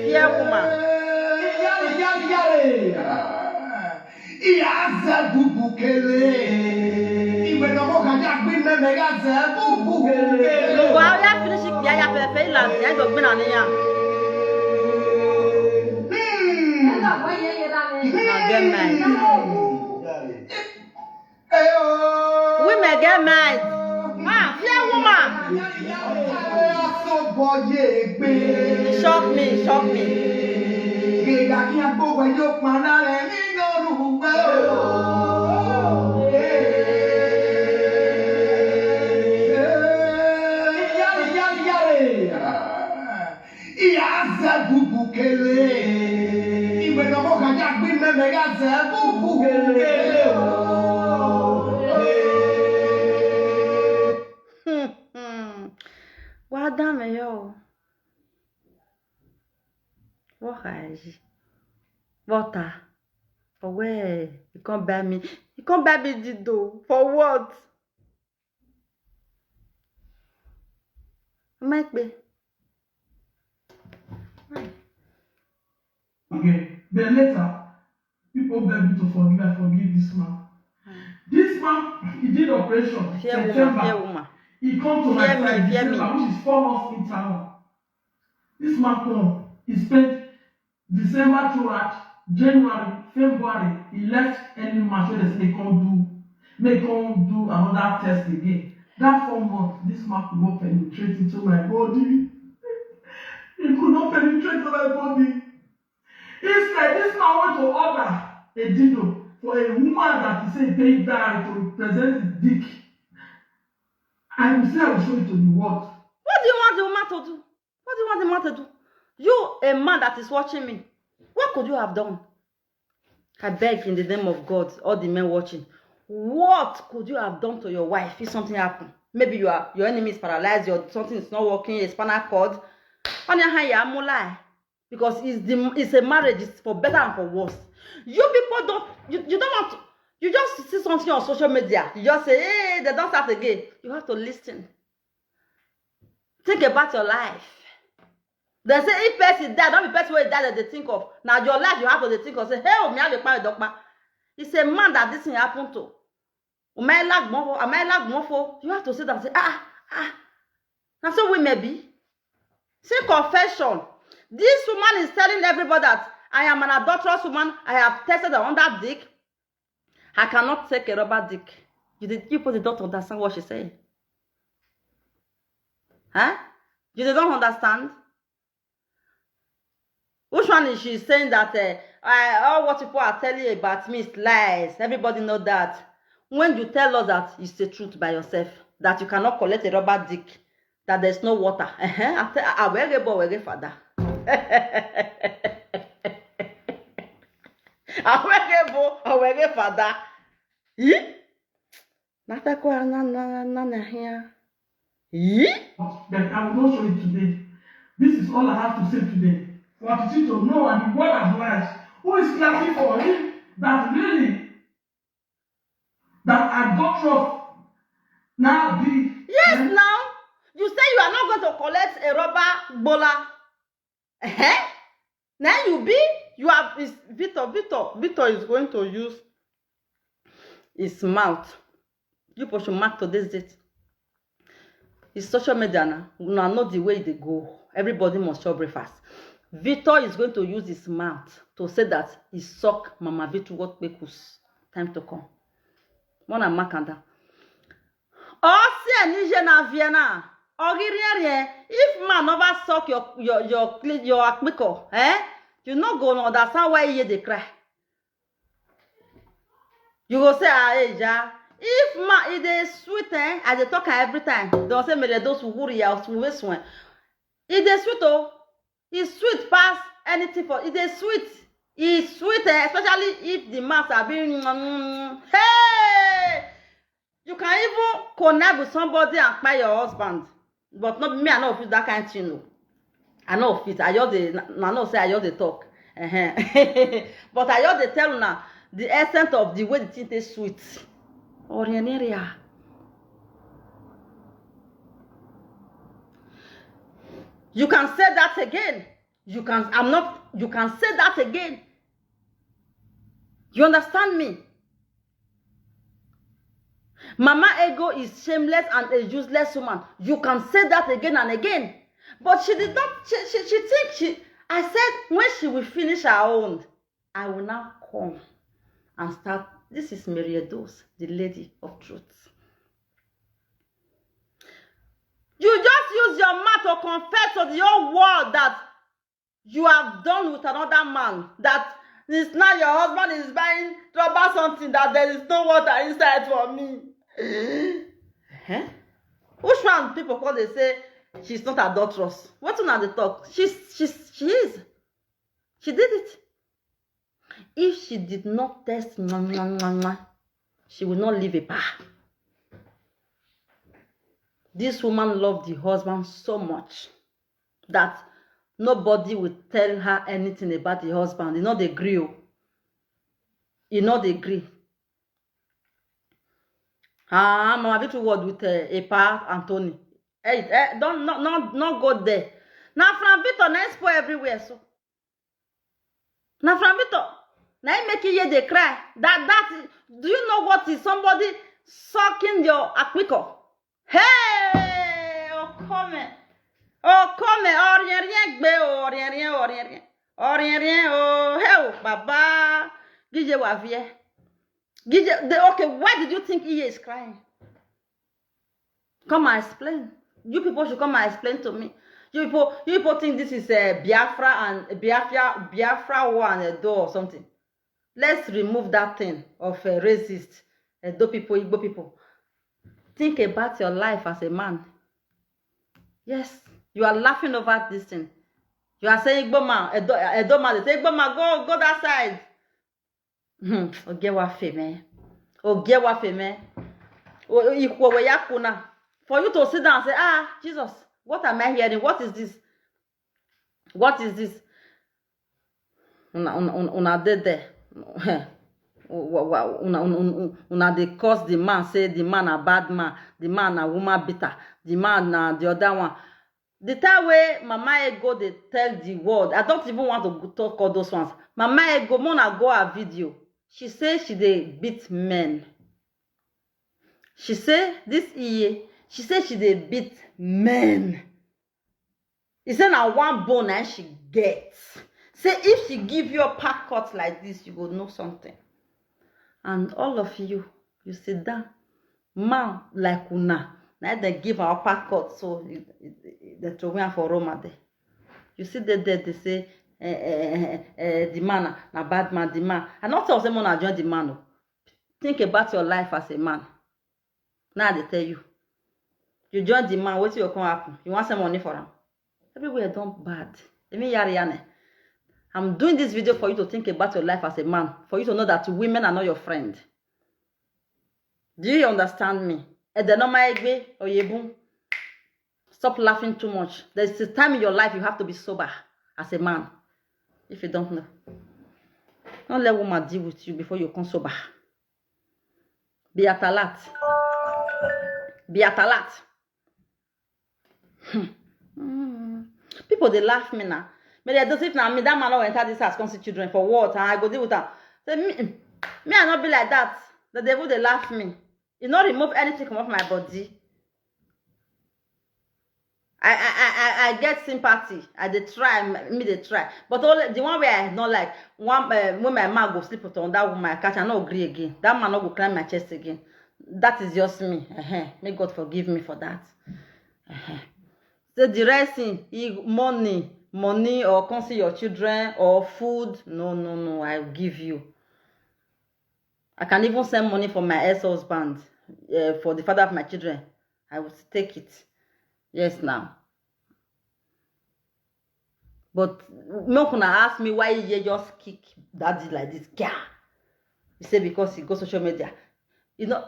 Speaker 1: Fear woman. Women get mad. Fear woman. Shock me. Well done, yo. What is water? For where? You can't buy me. You can't buy me the dough. For what? Might be.
Speaker 2: again. Then later, people beg me to forgive. I forgive this man. This man, he did operation September.
Speaker 1: Fear woman.
Speaker 2: He come to my side December, which is 4 months internal. This man come. He spent December throughout, January, February. He left early March when they say they can't do another test again. That 4 months, this man could not penetrate into my body. He could not penetrate into my body. Instead, this man went to order a dildo for a woman that he said paid die to present his dick. I will say I will show it to the world.
Speaker 1: What do you want the woman to do? What do you want the man to do? You, a man that is watching me, what could you have done? I beg in the name of God, all the men watching, what could you have done to your wife if something happened? Maybe your enemy is paralyzed, something is not working, a spinal cord. Because it's a marriage, it's for better and for worse. You people you don't want to, you just see something on social media, you just say, hey, they don't start again. You have to listen. Think about your life. They say if person die, don't be person where die that they think of. Now your life you have to think of. Say, hey, me have a power doctor. It's a man that this thing happened to. You have to say that. Say, now so we may be. Say confession. This woman is telling everybody that I am an adulterous woman. I have tested on that dick. I cannot take a rubber dick. You people don't understand what she's saying. Huh? You don't understand? Which one is she saying that all what people are telling you about me is lies? Everybody know that. When you tell us that it's the truth by yourself, that you cannot collect a rubber dick, that there's no water. I will father. I will father.
Speaker 2: But I will not show it today. This is all I have to say today. For you to know and the word of life, who is clapping for him that really that adulterous now be.
Speaker 1: Yes, now you say you are not going to collect a rubber bola. Now you have Victor is going to use his mouth. You push your mouth to this date. It's social media now. Now not the way they go. Everybody must show breakfast. Victor is going to use his mouth to say that he suck Mama Victor what bekus. Time to come. One and Makanda. Oh, see Nije na Vienna. If man never suck your akmiko, you not go understand why they cry. You go say, ja. If man it is sweet, I dey talk every time. Don't say me those who worry or sweet. It is sweet, oh. It's sweet past anything for it is sweet. It's sweet, especially if the mouth are being hey. You can even connect with somebody and buy your husband. But not me, I know if that kind of thing. No. I know if it. I just the talk. But I just tell now the essence of the way the thing is sweet. Orianaria. You can say that again. You can say that again. You understand me? Mama Ego is shameless and a useless woman. You can say that again and again. But she did not, I said when she will finish her own, I will now come and start. This is Edos, the lady of truth. You just use your mouth to confess to the whole world that you have done with another man. That it's not your husband is buying trouble something that there is no water inside for me. Which one people call they say she's not adulterous? What's on the talk? She is. She did it. If she did not test, she will not leave a bar. This woman loved the husband so much that nobody will tell her anything about the husband. You know they agree. You know they agree. Mama Victor word with Epa Anthony. Hey, don't go there. Now from Victor, now spoil everywhere. So Now from it, now you make you they cry. Do you know what is somebody sucking your aquico? Hey, oh come, oh rien, oh hell, baba, Gije wavie, okay, why did you think he is crying? Come and explain. You people should come and explain to me. You people think this is a Biafra war and Edo or something. Let's remove that thing of racist Edo people, Igbo people. Think about your life as a man. Yes, you are laughing over this thing. You are saying Igbo man, Edo man. They say Igbo man, go that side. Oge wa feme. For you to sit down and say, Jesus, what am I hearing? What is this? What is this? Una dead there. Una they curse the man, say the man a bad man, the man a woman bitter, the man the other one. The time way Mama Ego they tell the world, I don't even want to talk all those ones. Mama Ego, Mona go a video. She say she they beat men. She say this year, she say she they beat men. He said now one bone and she gets. Say if she give you a pack cut like this, you will know something. And all of you sit down. Man like una. Now they give our pack cut, so they throw me for Roma there. You see they say the man na bad man, the man. And not all of them wanna join the man. Think about your life as a man. Now they tell you. You join the man, what will come happen? You want some money for him? Everywhere don't bad. I'm doing this video for you to think about your life as a man. For you to know that women are not your friend. Do you understand me? Stop laughing too much. There's a time in your life you have to be sober as a man. If you don't know. Don't let woman deal with you before you come sober. Be atalat. Be atalat. People they laugh me now. But they don't now me that man will enter this house, come see children for what? And I go deal with them. Say me I not be like that. The devil they laugh me. You not remove anything from off my body. I get sympathy. They try. But all the one where I not like one when my man go sleep on that woman, I catch I not agree again. That man not go climb my chest again. That is just me. May God forgive me for that. So the rest thing, money or come see your children or food. No, I'll give you. I can even send money for my ex-husband, for the father of my children. I will take it. Yes, now. But no one ask me why you just kick daddy like this. Yeah. You say because he goes social media. You know,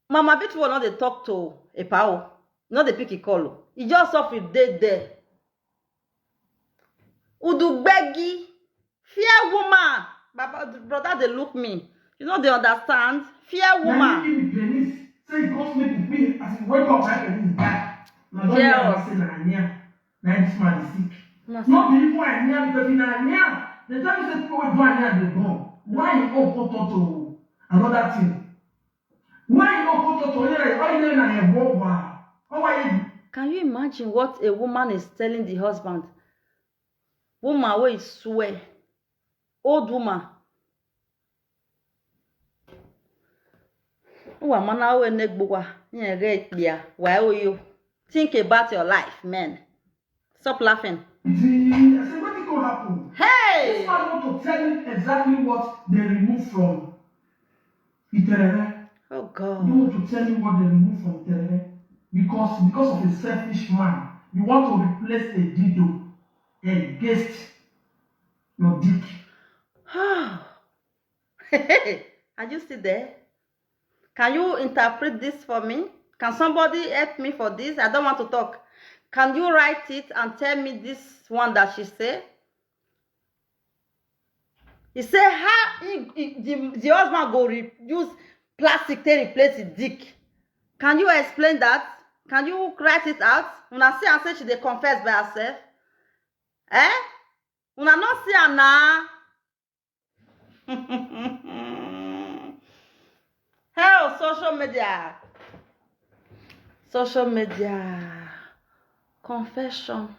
Speaker 1: Mama Bitch will not talk to a pao. Not the picky call. He just off with dead there. Udu beggy. Fear woman. Baba, brother, they look me. You know they understand. Fear woman.
Speaker 2: Say because make me as he wake up like this back.
Speaker 1: Fear.
Speaker 2: Now this man is sick. Not before I near because in a near. The time you say people will do a they go. Why you go to another thing? Why you go to why you na a war?
Speaker 1: Can you imagine what a woman is telling the husband? Woman wey swear. Old woman. Think about your life, man. Stop laughing.
Speaker 2: I said, what is going to happen?
Speaker 1: Hey!
Speaker 2: This man want to tell me exactly what they removed from Iterere.
Speaker 1: Oh God.
Speaker 2: You want to tell me what they removed from Iterere? Because of a selfish man, you want to replace a dildo against your dick.
Speaker 1: Are you still there? Can you interpret this for me? Can somebody help me for this? I don't want to talk. Can you write it and tell me this one that she said? He said how the husband go use plastic to replace his dick. Can you explain that? Can you write it out? When I see and say she dey confess by herself. Una no see ana. Hell, social media. Social media. Confession.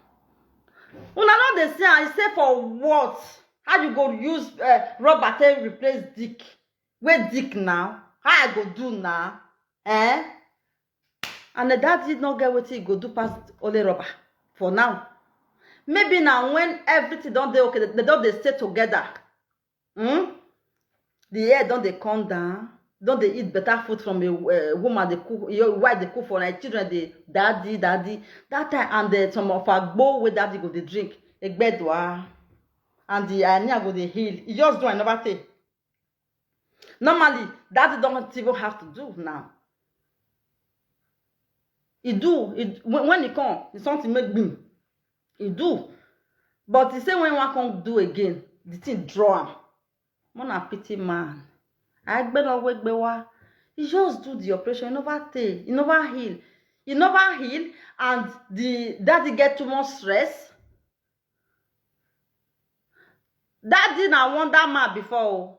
Speaker 1: Una no dey see am, say for what? How you go use rubber take replace dick? Where dick now? How I go do now? Eh? And the daddy not get what he go do past only rubber for now. Maybe now when everything don't they okay, they don't they stay together. The air don't they calm down. Don't they eat better food from a woman they cook, your wife they cook for their children, the daddy. That time and some of our bowl where daddy go they drink. A bedwa. And the ania go they heal. He just do another thing. Normally, daddy don't even have to do now. He do. When he come, it's something make me. He do. But he say when one can't do again, the thing draw him. Mona pity man. I beg no wake bewa. He just do the operation. He never take. He never heal. He never heal. And the daddy get too much stress. Daddy na wonder man before.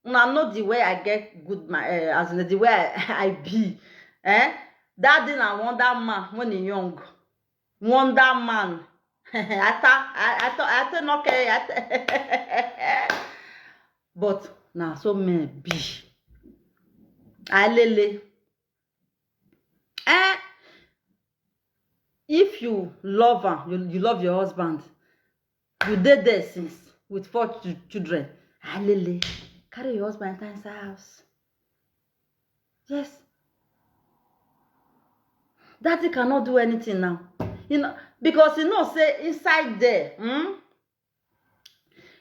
Speaker 1: Una know the way I get good as in the way I be. Daddy na wonder man when he young. Wonder man. I thought okay. But now so men be. Alele. If you love her, you love your husband. You did there since with 4 children. Alele. Carry your husband enter inside house. Yes. Daddy cannot do anything now. You know, because you know, say inside there,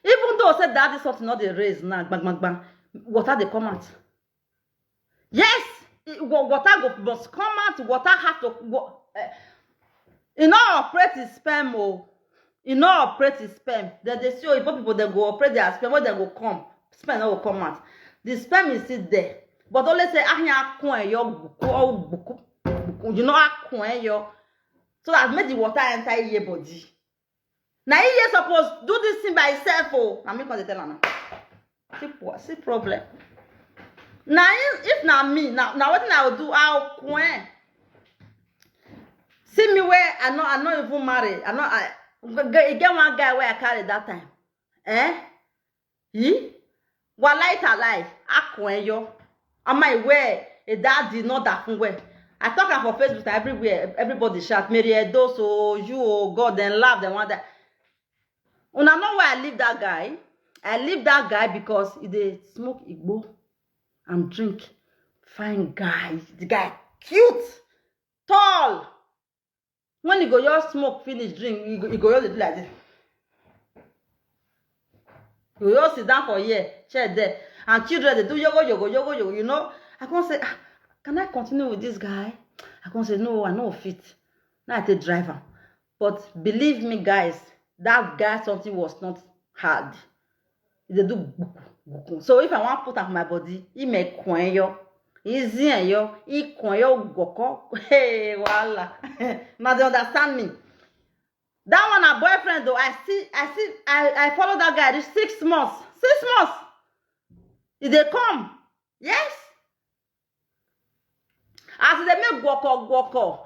Speaker 1: even though say daddy something not the raise now, bang, water they come out. Yes, water must come out. Water have to go. You know, operate his sperm. You know, operate his sperm. Then they see people they go operate their sperm. When they go come, sperm will come out. The sperm is still there, but only say you know yo. So that make the water enter your body. Now you supposed do this thing by itself. Oh, now me can tell her now. See problem. Now if not me, now what I will do? I'll quit. See me where I not even married. I get one guy where I carried that time. He? What light? I quit yo. Am I where a daddy not that way? I talk for Facebook everywhere. Everybody shout, Edos, oh, you, oh, God, then laugh, then one that. Una know why I leave that guy? I leave that guy because he smoke igbo and drink. Fine guy. The guy cute, tall. When he go just smoke, finish drink, he go just do like this. He go just sit down for a year, chair there. And children, they do yogo, you know. I can't say, can I continue with this guy? I can't say, no, I know fit. Now I take driver. But believe me, guys, that guy, something was not hard. They do buku. So if I want to put on my body, he make coin yo. Easy yo. He coin yo goko. Hey, voila. Now they understand me. That one a boyfriend though. I follow that guy. It's 6 months. 6 months. If they come, yes. As they make guoko,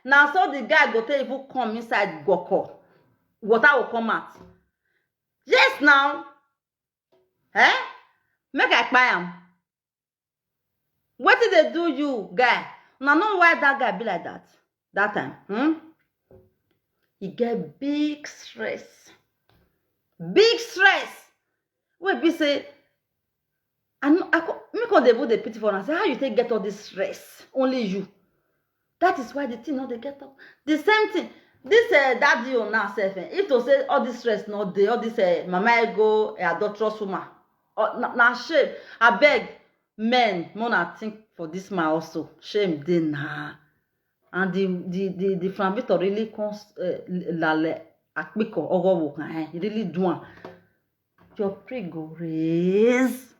Speaker 1: now so the guy go tell you come inside guoko. Water will come out. Yes, now. Make I buy am. What did they do you, guy? Now know why that guy be like that. That time, he get big stress. Big stress. Wait, be say, me call the pity for and say, how you take get all this stress? Only you. That is why the thing not they get up. The same thing. This daddy on now self. If to say all this stress not there, all this mama go adulterous woman. Now shame. I beg men, mona think for this man also. Shame dey nah. And the Franvito really comes lale akpiko ogo wokan. He really do one. Your pre go raise.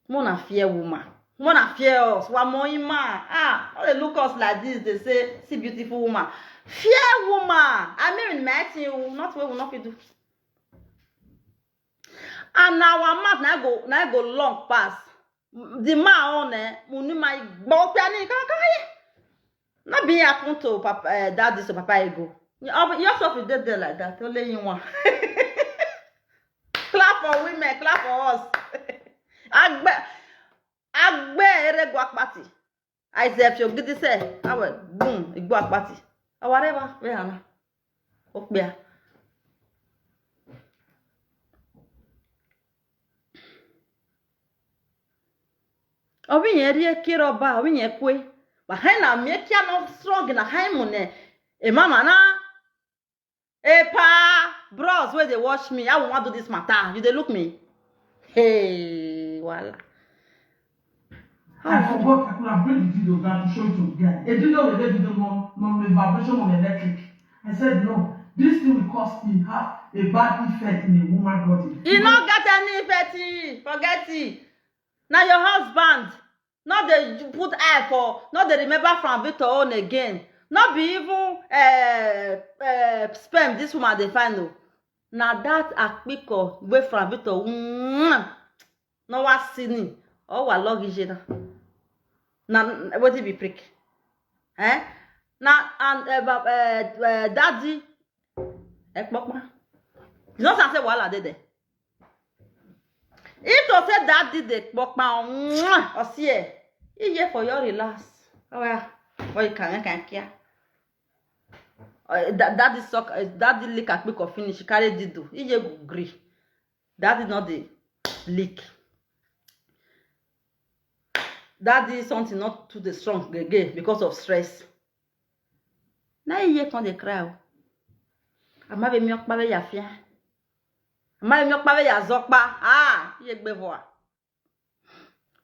Speaker 1: Mona fear woman. Wanna fear us. One more man. Ah, all they look us like this. They say, see beautiful woman. Fear woman. I mean, Matthew, not where we not do. And now our mouth now go long pass. The man on munu my bopiani kaka. Not be happen to papa daddy so papa ego. Yourself is dead there like that. Only you want. Clap for women, clap for us. Agbe ere guak party. I say if you get this say, awe boom, guak party. Whatever, we hana. Okbea. Obi yeri kiroba, obi yekwe. But I na me kia no strong na high money. E mama na. E pa, bros, where they watch me. I want to do this matter. You they look me. Hey, voila.
Speaker 2: I forgot I could have bring the video down to show it to the guy. A video with the video non vibration on electric. I said no. This thing will cause him have a bad effect in a woman's body.
Speaker 1: You not get any effect. Forget it. Now your husband. Not they put eye for. Not they remember from Victor on again. Not be even spam this woman they find no. Now that akpiko way from Victor. No one seen. Oh, what luggage na? Now what it be prick? Eh? Now and daddy. Ekpokma. You don't say wala dey there. If to say daddy dey ekpokma, or see e here for your relax. Oh yeah, or you can care. Daddy suck. Daddy lick akpiko finish. Carry dido. He go gree. Daddy not the lick. That is something not too strong again because of stress. Now you can't cry. I'm having milk by your fear. I'm having milk by your zokba. Ah, you bevoa.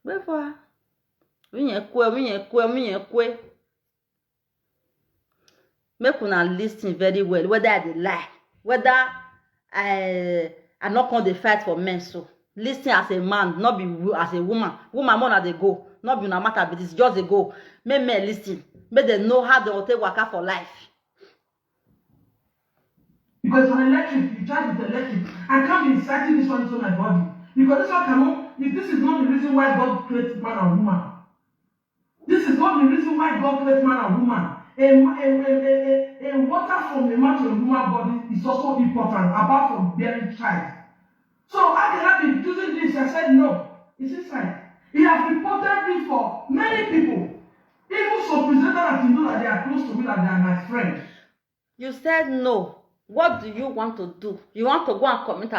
Speaker 1: Bevoa. We kwe. Make una listen very well. Whether I lie, whether I not going to fight for men. So listen as a man, not be as a woman. Woman more they go. Not be no matter, but it's just a go. Make men listen. Make them know how they will take work out for life.
Speaker 2: Because for electric, you charge with electric. I can't be inciting this one into my body. Because this one cannot, if this is not the reason why God creates man and woman. This is not the reason why God creates man and woman. A water from a man to a woman body is also important, apart from bearing child. So I cannot be using this. I said no. It's inside. He has reported me for many people. Even some presenters that you know that they are close to me, that they are my friends.
Speaker 1: You said no. What do you want to do? You want to go and commit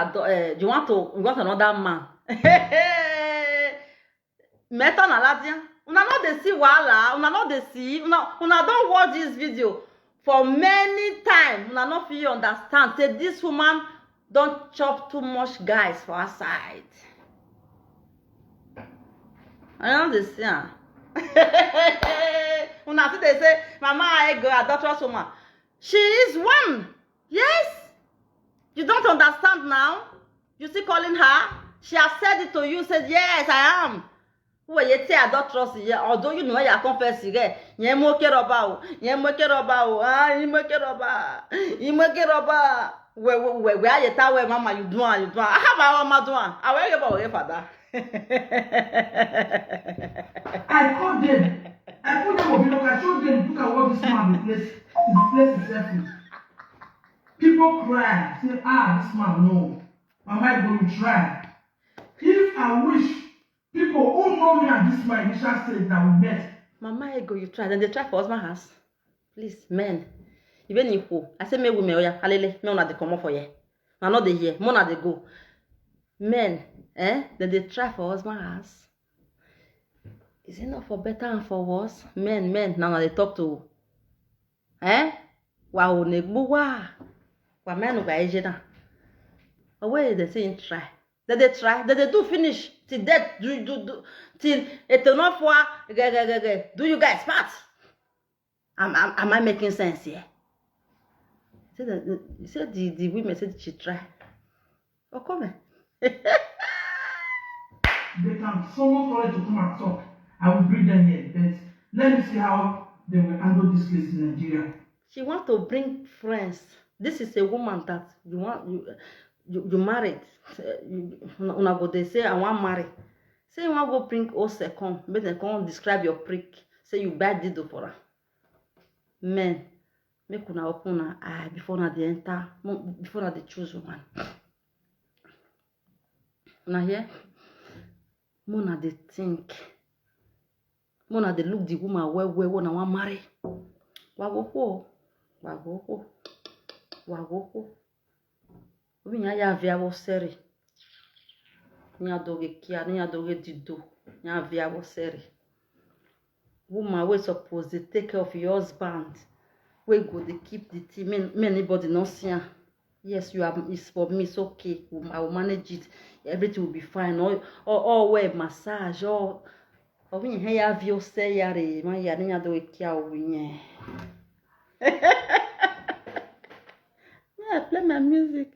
Speaker 1: you want another man. Meta na ladia. Una not dey see wala. Una not dey see. Una don't watch this video for many times. Una not feel understand. Say this woman don't chop too much guys for her side. I don't understand. Una see they say, Mama, I go adulterous woman. She is one. Yes. You don't understand now? You see calling her? She has said it to you. Said, yes, I am. Who are you say adulterous? Although you know you confess it. You moke roba. You moke roba. Ah, you moke roba. You moke roba. Where you tell where Mama you do? I have our mama doing. I will give away father.
Speaker 2: I called them. I put them on video. I showed them. Look at what this man replace himself with. People cry. Say, this man, no. Am I going to try? If I wish people who know me at this my initial stage that we met.
Speaker 1: Mama, go you try. Then they try for husband house. Please, men. Even if I say me women, oya, alele, me una dey come for here. Na not dey here. Mona dey go. Men, then they try for husband house. Is it not for better and for worse? Men, now they talk to. Wow, negbu wa. Wa men uga ejena. Away they say try. Then they try. Then they do finish. Till death do. Till it enough for do you guys part? Am I making sense here? He said the women said she try. Oh, come on.
Speaker 2: They can someone for it to come and talk. I will bring them here. But let me see how they will handle this case in Nigeria.
Speaker 1: She want to bring friends. This is a woman that you married. Una go they say I want marry. Say you want go bring Ose come. Make them come describe your prick. Say you bad dido for her. Men, make una open her eye before na they enter. Before na they choose one. Una here? Mona they think. Mona they look the woman well when I want marry. Wago. Obi ya via wo seri. Nya doge kia, nya doge dido. Nya via wo seri. Woman we supposed to take care of your husband. We go to keep the team. Anybody not see her. Yes, you have. It's for me. It's okay. I will manage it. Everything will be fine. Or wear massage. Or we have your say yare. My yare nya doge kia winye. Yeah, play my music.